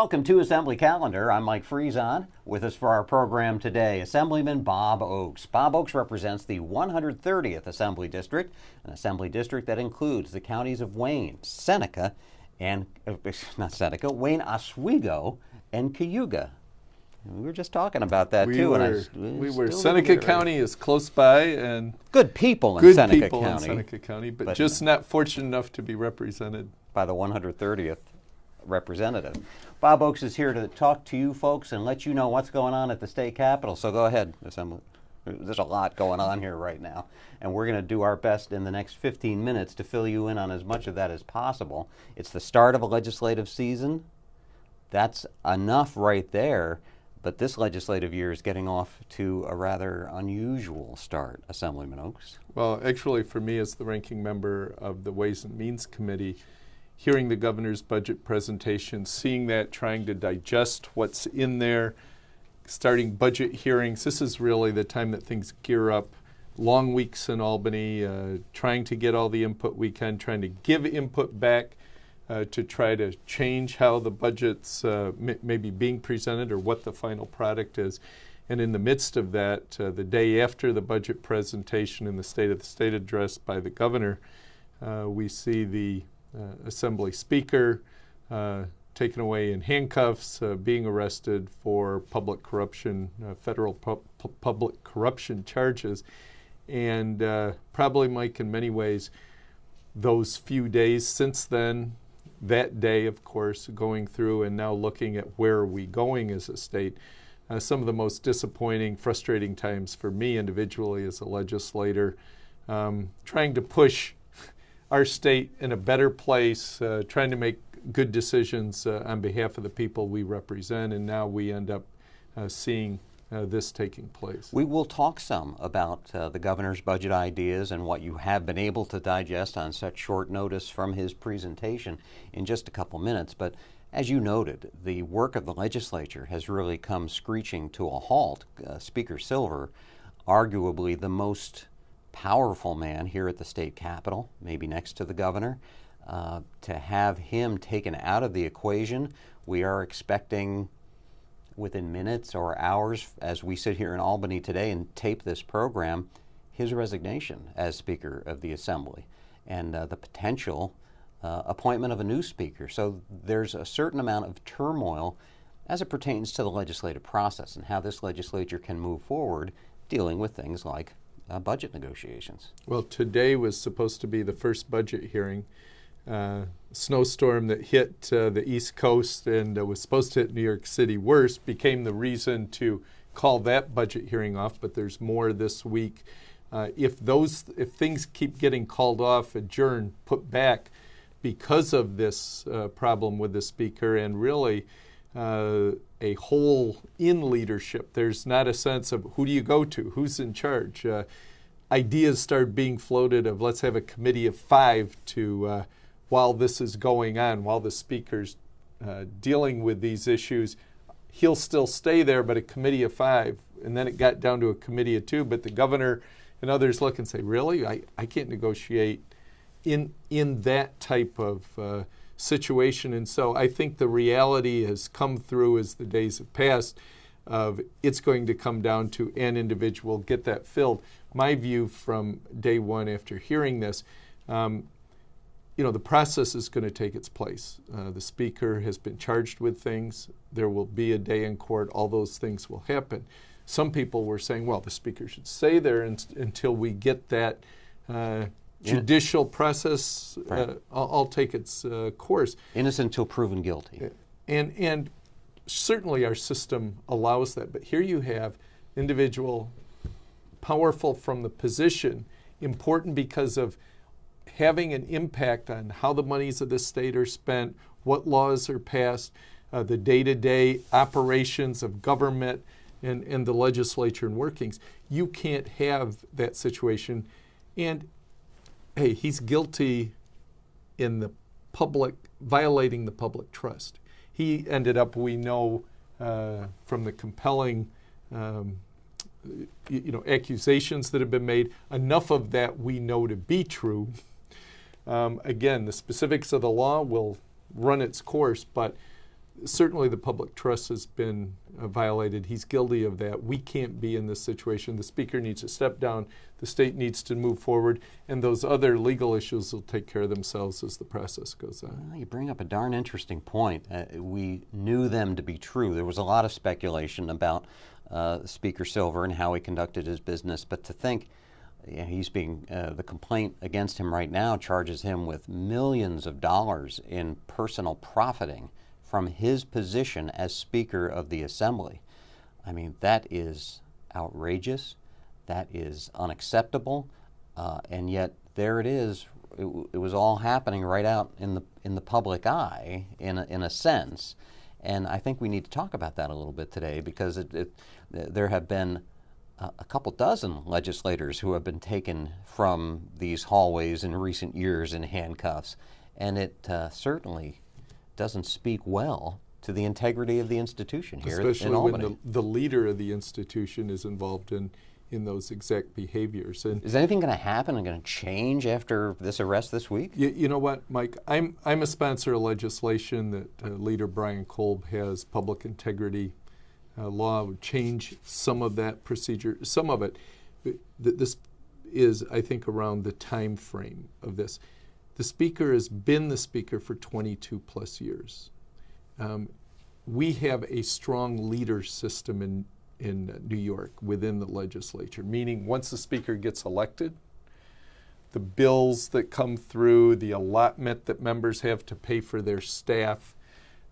Welcome to Assembly Calendar. I'm Mike Friesen. With us for our program today, Assemblyman Bob Oaks. Bob Oaks represents the 130th Assembly District, an Assembly District that includes the counties of Wayne, Seneca, and, Wayne, Oswego, and Cayuga. We were just talking about that too. We were. Seneca County is close by, and good people in Seneca County, but just not fortunate enough to be represented by the 130th representative. Bob Oaks is here to talk to you folks and let you know what's going on at the state capitol. So go ahead, Assembly. There's a lot going on here right now, and we're going to do our best in the next 15 minutes to fill you in on as much of that as possible. It's the start of a legislative season. That's enough right there, but this legislative year is getting off to a rather unusual start, Assemblyman Oaks. Well, actually, for me as the ranking member of the Ways and Means Committee, hearing the governor's budget presentation, seeing that, trying to digest what's in there, starting budget hearings. This is really the time that things gear up. Long weeks in Albany, trying to get all the input we can, trying to give input back to try to change how the budget's maybe being presented or what the final product is. And in the midst of that, the day after the budget presentation in the State of the State address by the governor, we see the Assembly Speaker taken away in handcuffs, being arrested for public corruption, federal public corruption charges. And probably, Mike, in many ways, those few days since then, that day, of course, going through and now looking at where are we going as a state, some of the most disappointing, frustrating times for me individually as a legislator, trying to push our state in a better place, trying to make good decisions on behalf of the people we represent, and now we end up seeing this taking place. We will talk some about the governor's budget ideas and what you have been able to digest on such short notice from his presentation in just a couple minutes. But as you noted, the work of the legislature has really come screeching to a halt. Speaker Silver, arguably the most powerful man here at the state capitol, maybe next to the governor, to have him taken out of the equation, we are expecting within minutes or hours as we sit here in Albany today and tape this program, his resignation as Speaker of the Assembly and the potential appointment of a new Speaker. So there's a certain amount of turmoil as it pertains to the legislative process and how this legislature can move forward dealing with things like budget negotiations. Well, today was supposed to be the first budget hearing. Snowstorm that hit the East Coast and was supposed to hit New York City worse became the reason to call that budget hearing off, but there's more this week. If things keep getting called off, adjourned, put back because of this problem with the Speaker and really a hole in leadership, there's not a sense of who do you go to, who's in charge. Ideas start being floated of let's have a committee of 5 to while this is going on, while the Speaker's dealing with these issues, he'll still stay there, but a committee of 5. And then it got down to a committee of 2, but the governor and others look and say, really? I can't negotiate in that type of situation. And so I think the reality has come through as the days have passed of it's going to come down to an individual, get that filled. My view from day one after hearing this, the process is going to take its place. The Speaker has been charged with things. There will be a day in court. All those things will happen. Some people were saying, well, the Speaker should stay there until we get that judicial process all take its course. Innocent until proven guilty. And certainly our system allows that. But here you have individual, powerful from the position, important because of having an impact on how the monies of the state are spent, what laws are passed, the day-to-day operations of government and the legislature and workings. You can't have that situation. And, hey, he's guilty in the public, violating the public trust. He ended up, we know from the compelling accusations that have been made, enough of that we know to be true. Again, the specifics of the law will run its course, but certainly the public trust has been violated. He's guilty of that. We can't be in this situation. The Speaker needs to step down. The state needs to move forward, and those other legal issues will take care of themselves as the process goes on. Well, you bring up a darn interesting point. We knew them to be true. There was a lot of speculation about Speaker Silver and how he conducted his business, but to think he's being, the complaint against him right now charges him with millions of dollars in personal profiting from his position as Speaker of the Assembly. I mean, that is outrageous. That is unacceptable. And yet there it is. It was all happening right out in the public eye, in a sense. And I think we need to talk about that a little bit today, because there have been a couple dozen legislators who have been taken from these hallways in recent years in handcuffs, and it certainly doesn't speak well to the integrity of the institution here especially in Albany. when the leader of the institution is involved in those exact behaviors. And is anything going to happen and going to change after this arrest this week? You know what, Mike? I'm a sponsor of legislation that Leader Brian Kolb has, public integrity law would change some of that procedure, some of it. This is, I think, around the time frame of this. The Speaker has been the Speaker for 22 plus years. We have a strong leader system in New York within the legislature, meaning once the Speaker gets elected, the bills that come through, the allotment that members have to pay for their staff,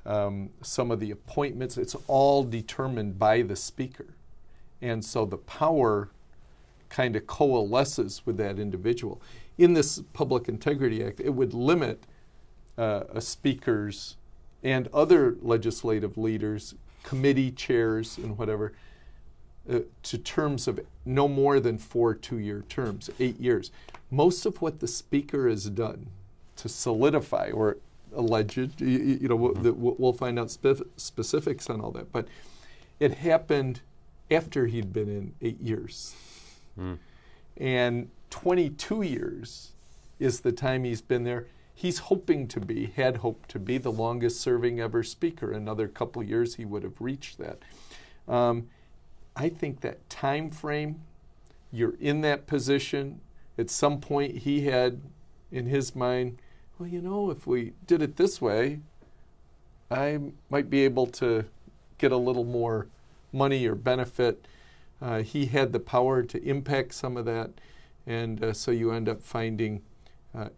some of the appointments, it's all determined by the Speaker. And so the power kind of coalesces with that individual. In this Public Integrity Act, it would limit a Speaker's and other legislative leaders, committee chairs and whatever, to terms of no more than 4 2-year terms, 8 years. Most of what the Speaker has done to solidify, or alleged, we'll find out specifics on all that, but it happened after he'd been in 8 years. And 22 years is the time he's been there. He's had hoped to be the longest serving ever Speaker. Another couple years he would have reached that. I think that time frame, you're in that position. At some point he had in his mind, well, if we did it this way, I might be able to get a little more money or benefit. He had the power to impact some of that, and so you end up finding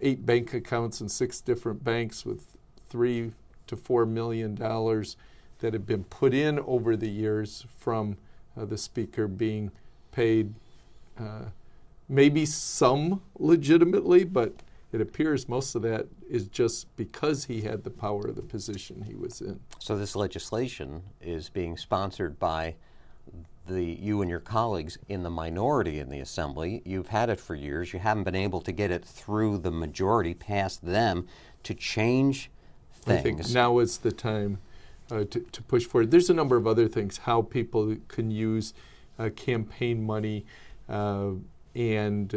8 bank accounts in 6 different banks with $3 to $4 million that have been put in over the years from the Speaker being paid, maybe some legitimately, but it appears most of that is just because he had the power of the position he was in. So this legislation is being sponsored by you and your colleagues in the minority in the Assembly. You've had it for years. You haven't been able to get it through the majority, past them, to change things. I think now is the time to push forward. There's a number of other things, how people can use campaign money, and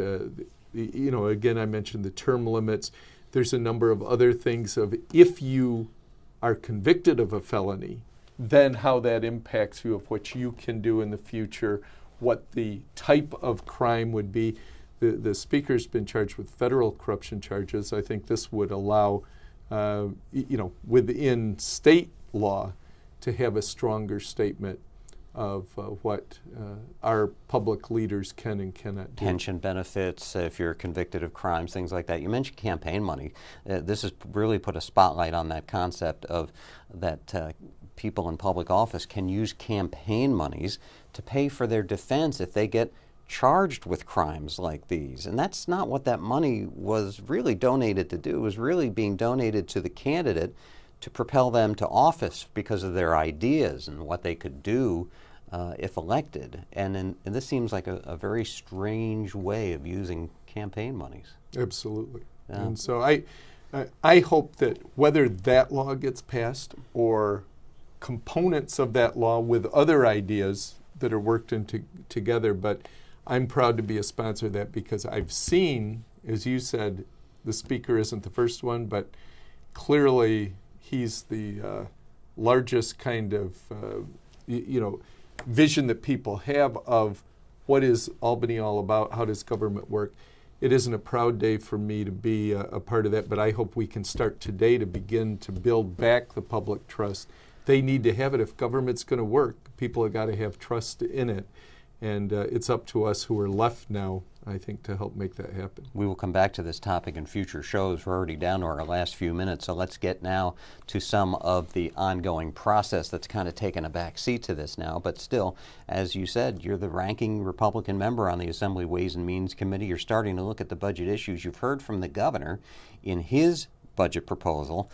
again, I mentioned the term limits. There's a number of other things of if you are convicted of a felony, then how that impacts you, of what you can do in the future, what the type of crime would be. The Speaker's been charged with federal corruption charges. I think this would allow, within state law, to have a stronger statement of what our public leaders can and cannot do. Pension benefits, if you're convicted of crimes, things like that. You mentioned campaign money. This has really put a spotlight on that concept of that people in public office can use campaign monies to pay for their defense if they get charged with crimes like these. And that's not what that money was really donated to do. It was really being donated to the candidate to propel them to office because of their ideas and what they could do if elected. And this seems like a very strange way of using campaign monies. Absolutely. Yeah. And so I hope that whether that law gets passed or components of that law with other ideas that are worked into together, but I'm proud to be a sponsor of that because I've seen, as you said, the Speaker isn't the first one, but clearly he's the largest kind of vision that people have of what is Albany all about, how does government work. It isn't a proud day for me to be a part of that, but I hope we can start today to begin to build back the public trust. They need to have it. If government's going to work, people have got to have trust in it. And it's up to us who are left now, I think, to help make that happen. We will come back to this topic in future shows. We're already down to our last few minutes, so let's get now to some of the ongoing process that's kind of taken a back seat to this now. But still, as you said, you're the ranking Republican member on the Assembly Ways and Means Committee. You're starting to look at the budget issues. You've heard from the governor in his budget proposal.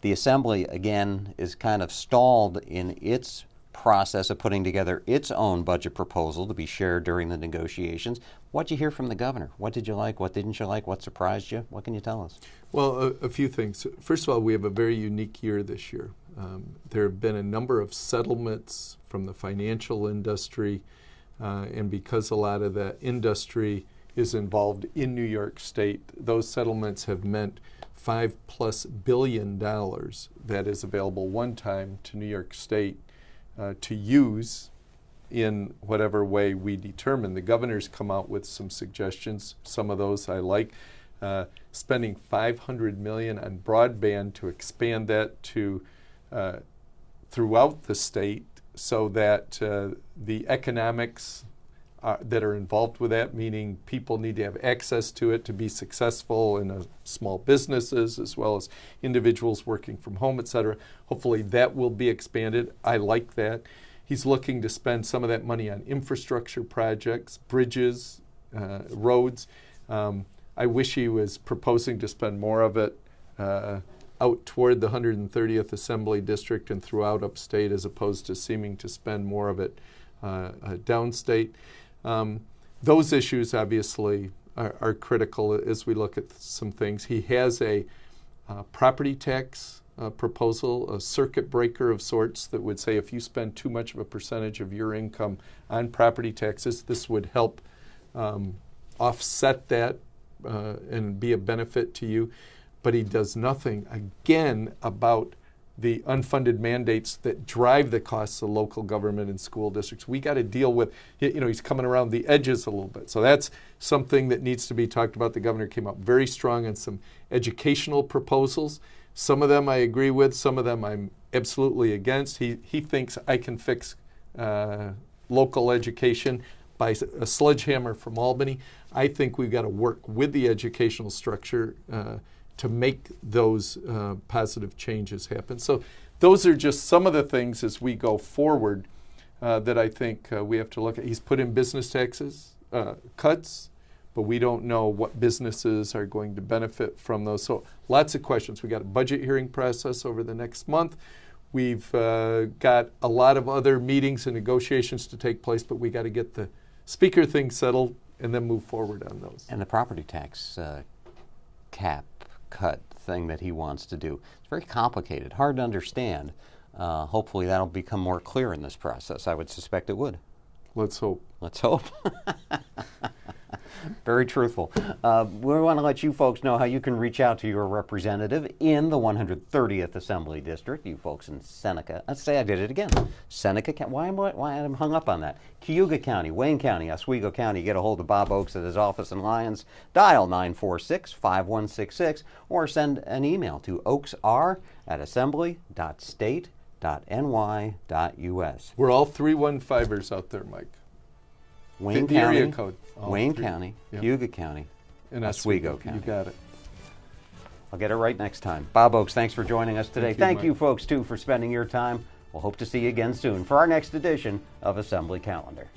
The Assembly, again, is kind of stalled in its process of putting together its own budget proposal to be shared during the negotiations. What did you hear from the governor? What did you like? What didn't you like? What surprised you? What can you tell us? Well, a few things. First of all, we have a very unique year this year. There have been a number of settlements from the financial industry, and because a lot of that industry is involved in New York State, those settlements have meant $5+ billion that is available one time to New York State to use in whatever way we determine. The governor's come out with some suggestions. Some of those I like. Spending $500 million on broadband to expand that to throughout the state, so that the economics that are involved with that, meaning people need to have access to it to be successful in small businesses as well as individuals working from home, et cetera. Hopefully that will be expanded. I like that. He's looking to spend some of that money on infrastructure projects, bridges, roads. I wish he was proposing to spend more of it out toward the 130th Assembly District and throughout upstate, as opposed to seeming to spend more of it downstate. Those issues obviously are critical as we look at some things. He has a property tax proposal, a circuit breaker of sorts that would say if you spend too much of a percentage of your income on property taxes, this would help offset that and be a benefit to you. But he does nothing, again, about the unfunded mandates that drive the costs of local government and school districts. We got to deal with, he's coming around the edges a little bit. So that's something that needs to be talked about. The governor came out very strong on some educational proposals. Some of them I agree with, some of them I'm absolutely against. He thinks I can fix local education by a sledgehammer from Albany. I think we've got to work with the educational structure to make those positive changes happen. So those are just some of the things as we go forward that I think we have to look at. He's put in business taxes cuts, but we don't know what businesses are going to benefit from those. So lots of questions. We got a budget hearing process over the next month. We've got a lot of other meetings and negotiations to take place, but we got to get the speaker thing settled and then move forward on those. And the property tax cap cut thing that he wants to do. It's very complicated, hard to understand. Hopefully that'll become more clear in this process. I would suspect it would. Let's hope. Let's hope. Very truthful. We want to let you folks know how you can reach out to your representative in the 130th Assembly District. You folks in Seneca. Let's say I did it again. Seneca County. Why am I hung up on that? Cayuga County, Wayne County, Oswego County. Get a hold of Bob Oaks at his office in Lyons. Dial 946-5166 or send an email to oaksr@assembly.state.ny.us. We're all 315ers out there, Mike. Wayne the County, area code. Wayne County, Yep. Cayuga County, And Oswego County. You got it. I'll get it right next time. Bob Oaks, thanks for joining us today. Thank you, Thank you, folks, too, for spending your time. We'll hope to see you again soon for our next edition of Assembly Calendar.